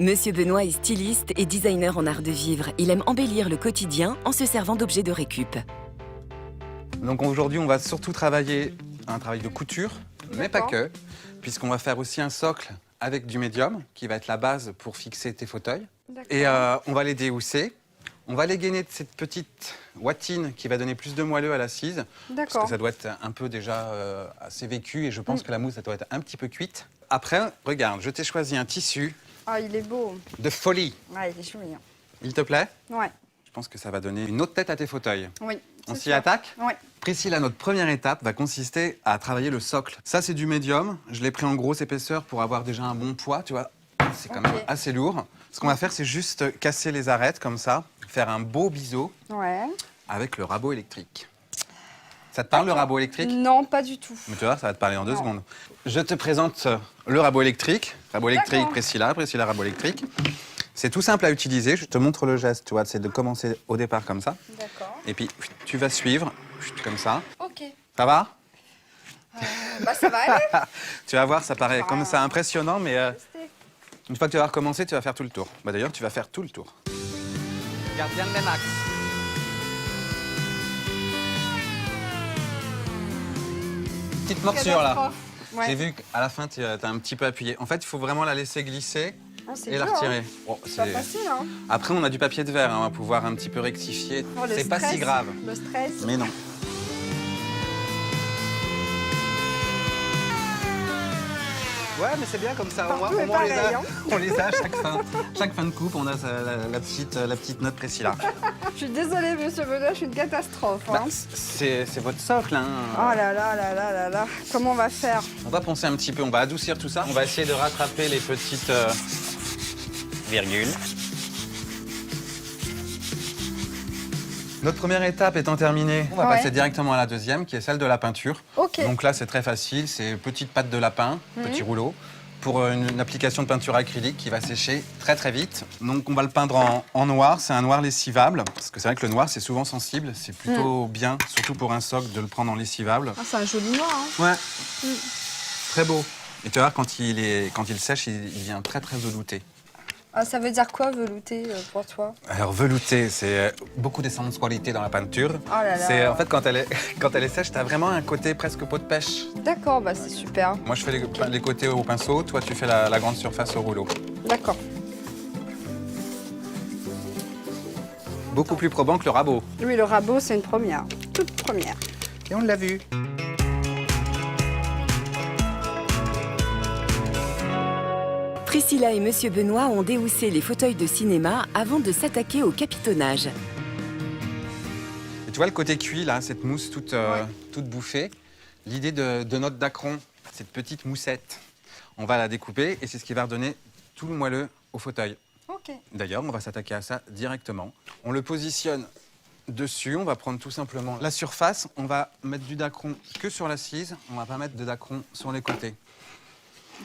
Monsieur Benoît est styliste et designer en art de vivre. Il aime embellir le quotidien en se servant d'objets de récup. Donc aujourd'hui, on va surtout travailler un travail de couture, mais pas que, puisqu'on va faire aussi un socle avec du médium, qui va être la base pour fixer tes fauteuils. Et on va les déhousser. On va les gainer de cette petite ouatine qui va donner plus de moelleux à l'assise. Parce que ça doit être un peu déjà assez vécu et je pense que la mousse, ça doit être un petit peu cuite. Après, regarde, je t'ai choisi un tissu. Ah, il est beau. De folie. Ouais, il est joli. Il te plaît? Ouais. Je pense que ça va donner une autre tête à tes fauteuils. Oui. On s'y attaque? Oui. Priscilla, notre première étape va consister à travailler le socle. Ça, c'est du médium. Je l'ai pris en grosse épaisseur pour avoir déjà un bon poids, tu vois. C'est quand même assez lourd. Ce qu'on va faire, c'est juste casser les arêtes comme ça, faire un beau biseau avec le rabot électrique. Ça te parle, le rabot électrique? Non, pas du tout. Mais tu vois, ça va te parler en 2 secondes. Je te présente le rabot électrique. Rabot électrique, Priscilla, rabot électrique. C'est tout simple à utiliser. Je te montre le geste, tu vois, c'est de commencer au départ comme ça. D'accord. Et puis, tu vas suivre, comme ça. Ok. Ça va? Bah, ça va aller. Tu vas voir, ça paraît comme ça impressionnant, mais une fois que tu vas recommencer, tu vas faire tout le tour. Bah, d'ailleurs, tu vas faire tout le tour. Garde bien le même axe. Petite morsure là. J'ai vu qu'à la fin, tu as un petit peu appuyé. En fait, il faut vraiment la laisser glisser et la retirer. Oh, c'est pas facile, hein. Après, on a du papier de verre, hein, on va pouvoir un petit peu rectifier. Oh, c'est pas si grave. Le stress. Mais non. Ouais, mais c'est bien comme ça. On les a à chaque fin de coupe, on a la petite note Priscilla. Je suis désolée, monsieur Benoît, je suis une catastrophe. Hein. Bah, c'est votre socle. Hein. Oh là là là là là là. Comment on va faire? On va poncer un petit peu, on va adoucir tout ça. On va essayer de rattraper les petites virgules. Notre première étape étant terminée, on va passer directement à la deuxième, qui est celle de la peinture. Donc là, c'est très facile, c'est petite pâte de lapin, petit rouleau, pour une application de peinture acrylique qui va sécher très très vite. Donc on va le peindre en noir, c'est un noir lessivable, parce que c'est vrai que le noir, c'est souvent sensible, c'est plutôt bien, surtout pour un socle, de le prendre en lessivable. Ah, c'est un joli noir, hein. Ouais, très beau. Et tu vois, quand il sèche, il vient très très velouté. Ah, ça veut dire quoi, velouté, pour toi? Alors, velouté, c'est beaucoup de sensualité dans la peinture. Oh là là. C'est en fait, quand elle est sèche, t'as vraiment un côté presque peau de pêche. D'accord, bah c'est super. Moi, je fais les côtés au pinceau, toi, tu fais la grande surface au rouleau. D'accord. Beaucoup plus probant que le rabot. Oui, le rabot, c'est une première. Toute première. Et on l'a vu. Priscilla et Monsieur Benoît ont déhoussé les fauteuils de cinéma avant de s'attaquer au capitonnage. Et tu vois le côté cuit, là, cette mousse toute bouffée. L'idée de notre dacron, cette petite moussette, on va la découper et c'est ce qui va redonner tout le moelleux au fauteuil. D'ailleurs, on va s'attaquer à ça directement. On le positionne dessus, on va prendre tout simplement la surface. On va mettre du dacron que sur l'assise, on va pas mettre de dacron sur les côtés.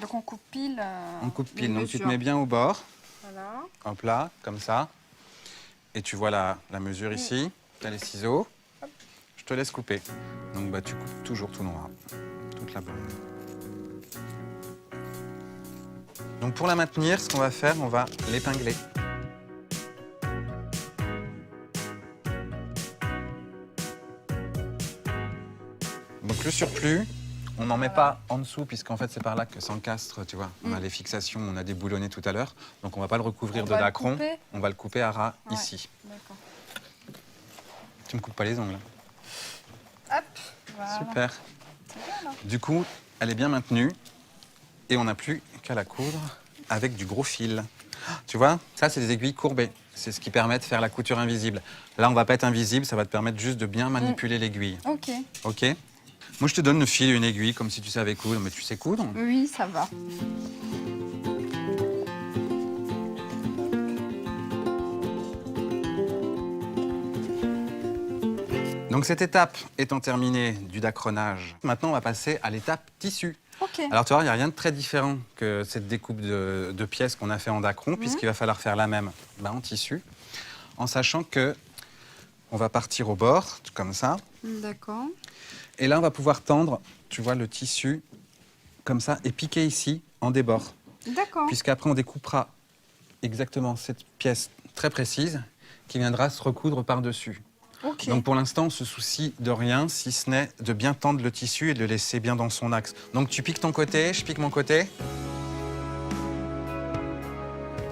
Donc on coupe pile. On coupe pile, donc tu te mets bien au bord. Voilà. Hop là, comme ça. Et tu vois la mesure ici. Tu as les ciseaux. Hop. Je te laisse couper. Donc bah, tu coupes toujours tout noir. Toute la boule. Donc pour la maintenir, ce qu'on va faire, on va l'épingler. Donc le surplus, on n'en met pas en dessous, puisqu'en fait, c'est par là que s'encastre, tu vois. On a les fixations, on a déboulonné tout à l'heure. Donc, on ne va pas le recouvrir de dacron. On va le couper à ras ici. D'accord. Tu me coupes pas les ongles. Hop, voilà. Super. Bien, là. Du coup, elle est bien maintenue. Et on n'a plus qu'à la coudre avec du gros fil. Tu vois, ça, c'est des aiguilles courbées. C'est ce qui permet de faire la couture invisible. Là, on va pas être invisible, ça va te permettre juste de bien manipuler l'aiguille. Ok. Ok. Moi, je te donne le fil et une aiguille, comme si tu savais coudre. Mais tu sais coudre? Oui, ça va. Donc, cette étape étant terminée du dacronage, maintenant, on va passer à l'étape tissu. Alors, tu vois, il n'y a rien de très différent que cette découpe de pièces qu'on a fait en dacron, puisqu'il va falloir faire la même en tissu, en sachant que on va partir au bord, comme ça. D'accord. Et là, on va pouvoir tendre, tu vois, le tissu comme ça et piquer ici en débord. D'accord. Puisqu'après, on découpera exactement cette pièce très précise qui viendra se recoudre par-dessus. Ok. Donc pour l'instant, on se soucie de rien, si ce n'est de bien tendre le tissu et de le laisser bien dans son axe. Donc tu piques ton côté, je pique mon côté.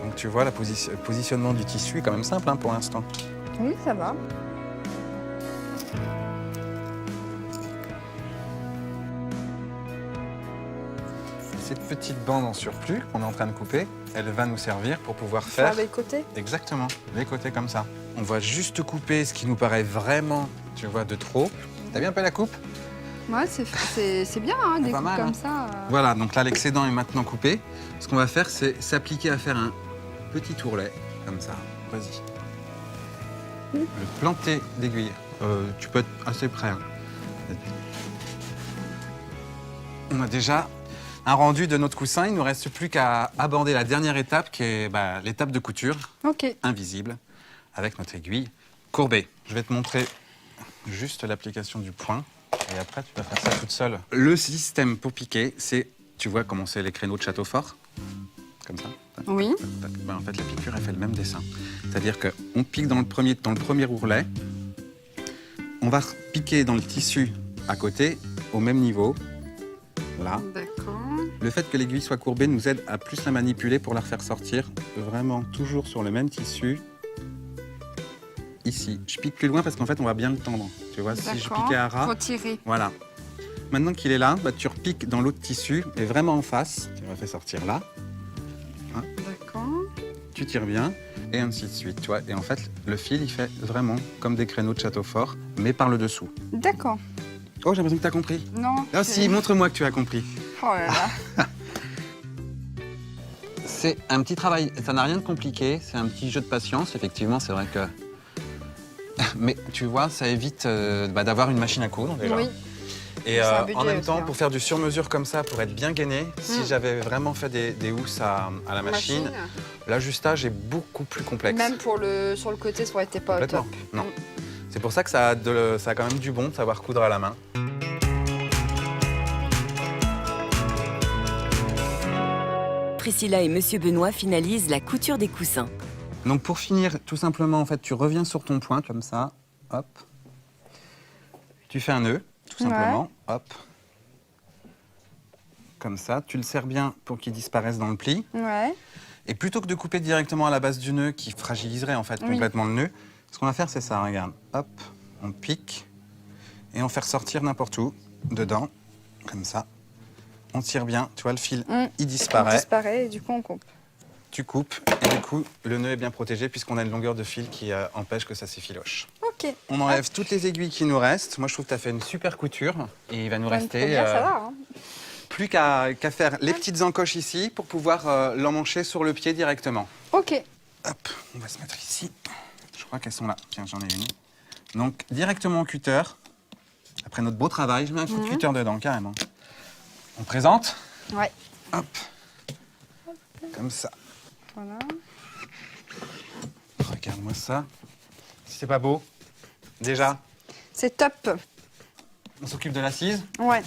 Donc tu vois, le positionnement du tissu est quand même simple hein, pour l'instant. Oui, ça va. Cette petite bande en surplus qu'on est en train de couper, elle va nous servir pour pouvoir Faire faire... les côtés. Exactement, les côtés comme ça. On va juste couper ce qui nous paraît vraiment, tu vois, de trop. T'as bien un peu la coupe? Ouais, c'est bien, hein, des Pas coupes mal, comme hein. ça. Voilà, donc là, l'excédent est maintenant coupé. Ce qu'on va faire, c'est s'appliquer à faire un petit ourlet, comme ça. Vas-y. Le planter d'aiguille. Tu peux être assez près. Hein. On a déjà un rendu de notre coussin. Il ne nous reste plus qu'à aborder la dernière étape, qui est l'étape de couture, Ok. invisible, avec notre aiguille courbée. Je vais te montrer juste l'application du point. Et après, tu vas faire ça toute seule. Le système pour piquer, c'est, tu vois comment c'est les créneaux de château fort? Comme ça. Tac, Oui. tac, tac, tac. Ben, en fait, la piqûre, elle fait le même dessin. C'est-à-dire qu'on pique dans le premier ourlet. On va piquer dans le tissu à côté, au même niveau. Là. D'accord. Le fait que l'aiguille soit courbée nous aide à plus la manipuler pour la refaire sortir. Vraiment, toujours sur le même tissu. Ici. Je pique plus loin parce qu'en fait, on va bien le tendre. Tu vois, si je piquais à ras... Faut tirer. Voilà. Maintenant qu'il est là, tu repiques dans l'autre tissu et vraiment en face. Tu vas faire sortir là. D'accord. Tu tires bien et ainsi de suite. Tu vois. Et en fait, le fil, il fait vraiment comme des créneaux de château fort, mais par le dessous. D'accord. Oh, j'ai l'impression que tu as compris. Non. Ah si, montre-moi que tu as compris. Oh là là. C'est un petit travail, ça n'a rien de compliqué, c'est un petit jeu de patience. Effectivement, c'est vrai que... Mais tu vois, ça évite d'avoir une machine à coudre déjà. Oui. Et C'est un budget en même aussi, temps, hein. pour faire du sur-mesure comme ça, pour être bien gainé, si j'avais vraiment fait des housses à la machine, l'ajustage est beaucoup plus complexe. Même sur le côté, ça aurait été pas au Complètement. top. Non. C'est pour ça que ça a quand même du bon de savoir coudre à la main. Priscilla et Monsieur Benoît finalisent la couture des coussins. Donc pour finir, tout simplement, en fait, tu reviens sur ton point comme ça, hop. Tu fais un nœud, tout simplement, hop. Comme ça, tu le serres bien pour qu'il disparaisse dans le pli. Ouais. Et plutôt que de couper directement à la base du nœud, qui fragiliserait en fait complètement le nœud, ce qu'on va faire, c'est ça, regarde. Hop, on pique et on fait ressortir n'importe où, dedans, comme ça. On tire bien, tu vois, le fil, il disparaît. Il disparaît et du coup, on coupe. Tu coupes et du coup, le nœud est bien protégé puisqu'on a une longueur de fil qui empêche que ça s'effiloche. Ok. On enlève toutes les aiguilles qui nous restent. Moi, je trouve que tu as fait une super couture et il va nous rester... Première, ça va, hein. Plus qu'à faire les petites encoches ici pour pouvoir l'emmancher sur le pied directement. Ok. Hop, on va se mettre ici. Je crois qu'elles sont là. Tiens, j'en ai une. Donc, directement au cutter. Après notre beau travail, je mets un coup de cutter dedans, carrément. On présente. Ouais. Hop. Comme ça. Voilà. Regarde-moi ça. Si c'est pas beau, déjà, C'est top. on s'occupe de l'assise. Ouais.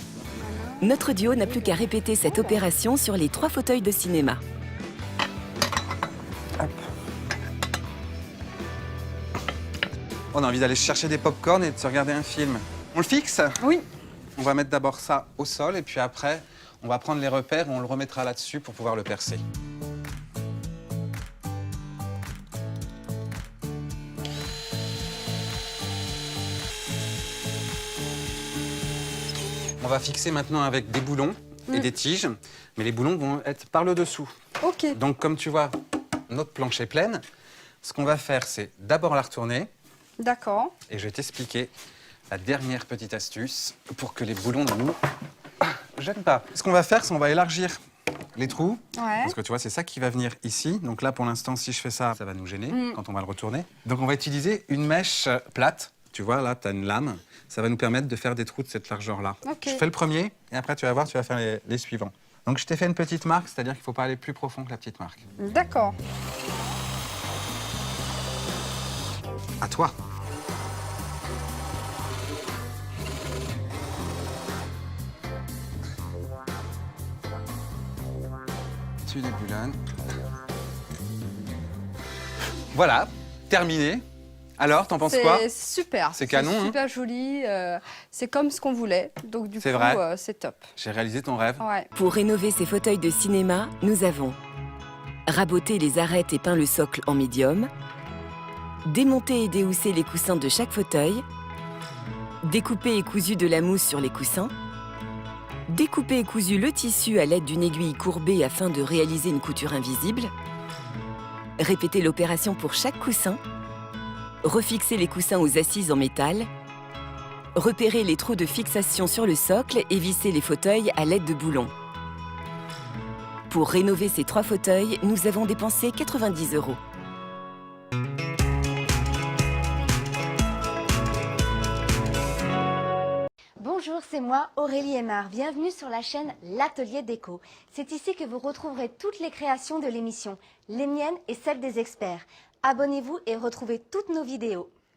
Notre duo n'a plus qu'à répéter cette opération sur les 3 fauteuils de cinéma. Hop. On a envie d'aller chercher des pop-corn et de se regarder un film. On le fixe? Oui. On va mettre d'abord ça au sol et puis après, on va prendre les repères et on le remettra là-dessus pour pouvoir le percer. On va fixer maintenant avec des boulons et des tiges, mais les boulons vont être par le dessous. Ok. Donc comme tu vois, notre planche est pleine. Ce qu'on va faire, c'est d'abord la retourner D'accord. et je vais t'expliquer la dernière petite astuce pour que les boulons ne nous gênent pas. Ce qu'on va faire, c'est qu'on va élargir les trous. Ouais. Parce que tu vois, c'est ça qui va venir ici. Donc là, pour l'instant, si je fais ça, ça va nous gêner quand on va le retourner. Donc on va utiliser une mèche plate. Tu vois, là, tu as une lame. Ça va nous permettre de faire des trous de cette largeur-là. Ok. Je fais le premier et après, tu vas voir, tu vas faire les suivants. Donc je t'ai fait une petite marque, c'est-à-dire qu'il ne faut pas aller plus profond que la petite marque. D'accord. À toi. Tu déboulonnes. Voilà, terminé. Alors, t'en penses quoi? C'est super. C'est canon, hein? Super joli. C'est comme ce qu'on voulait. Donc du coup, C'est vrai. c'est top. J'ai réalisé ton rêve. Ouais. Pour rénover ces fauteuils de cinéma, nous avons raboté les arêtes et peint le socle en médium, démonté et déhoussé les coussins de chaque fauteuil, découpé et cousu de la mousse sur les coussins, découpé et cousu le tissu à l'aide d'une aiguille courbée afin de réaliser une couture invisible, répéter l'opération pour chaque coussin, refixer les coussins aux assises en métal, repérer les trous de fixation sur le socle et visser les fauteuils à l'aide de boulons. Pour rénover ces 3 fauteuils, nous avons dépensé 90 €. Bonjour, c'est moi Aurélie Aymar. Bienvenue sur la chaîne L'Atelier Déco. C'est ici que vous retrouverez toutes les créations de l'émission, les miennes et celles des experts. Abonnez-vous et retrouvez toutes nos vidéos.